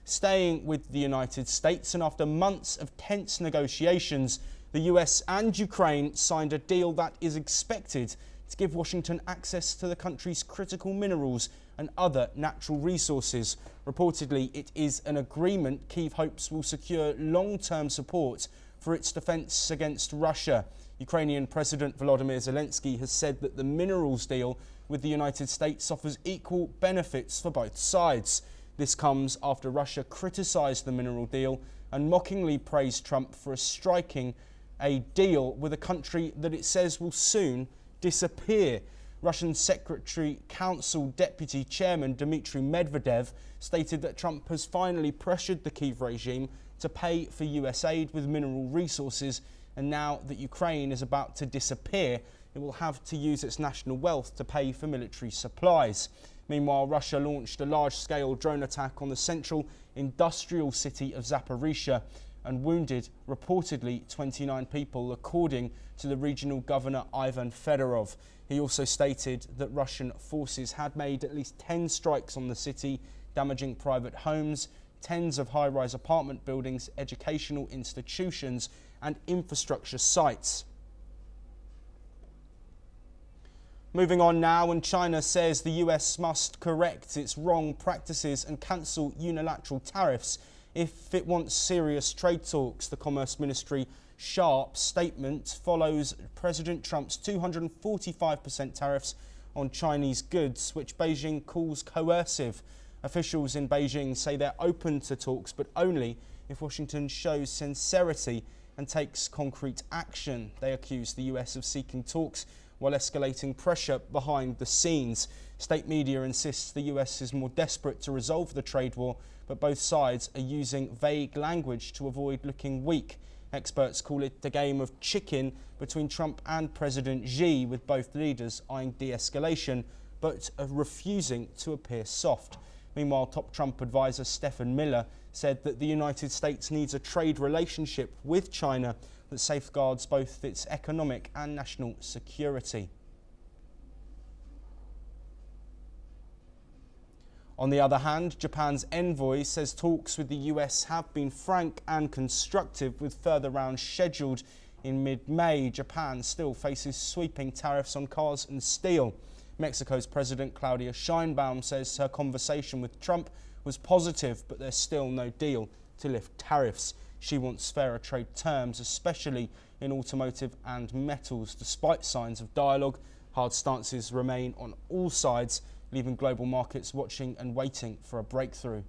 staying with the United States, and after months of tense negotiations, the US and Ukraine signed a deal that is expected to give Washington access to the country's critical minerals and other natural resources. Reportedly, it is an agreement Kyiv hopes will secure long-term support for its defence against Russia. Ukrainian President Volodymyr Zelensky has said that the minerals deal with the United States offers equal benefits for both sides. This comes after Russia criticised the mineral deal and mockingly praised Trump for striking a deal with a country that it says will soon disappear. Russian Secretary Council Deputy Chairman Dmitry Medvedev stated that Trump has finally pressured the Kyiv regime to pay for US aid with mineral resources, and now that Ukraine is about to disappear, it will have to use its national wealth to pay for military supplies. Meanwhile, Russia launched a large-scale drone attack on the central industrial city of Zaporizhzhia and wounded reportedly 29 people, according to the regional governor Ivan Fedorov. He also stated that Russian forces had made at least 10 strikes on the city, damaging private homes, tens of high-rise apartment buildings, educational institutions and infrastructure sites. Moving on now, and China says the US must correct its wrong practices and cancel unilateral tariffs if it wants serious trade talks. The Commerce Ministry sharp statement follows President Trump's 245% tariffs on Chinese goods, which Beijing calls coercive. Officials in Beijing say they're open to talks, but only if Washington shows sincerity and takes concrete action. They accuse the US of seeking talks while escalating pressure behind the scenes. State media insists the US is more desperate to resolve the trade war, but both sides are using vague language to avoid looking weak. Experts call it a game of chicken between Trump and President Xi, with both leaders eyeing de-escalation but refusing to appear soft. Meanwhile, top Trump advisor Stephen Miller said that the United States needs a trade relationship with China that safeguards both its economic and national security. On the other hand, Japan's envoy says talks with the US have been frank and constructive, with further rounds scheduled in mid-May. Japan still faces sweeping tariffs on cars and steel. Mexico's President Claudia Sheinbaum says her conversation with Trump was positive, but there's still no deal to lift tariffs. She wants fairer trade terms, especially in automotive and metals. Despite signs of dialogue, hard stances remain on all sides, leaving global markets watching and waiting for a breakthrough.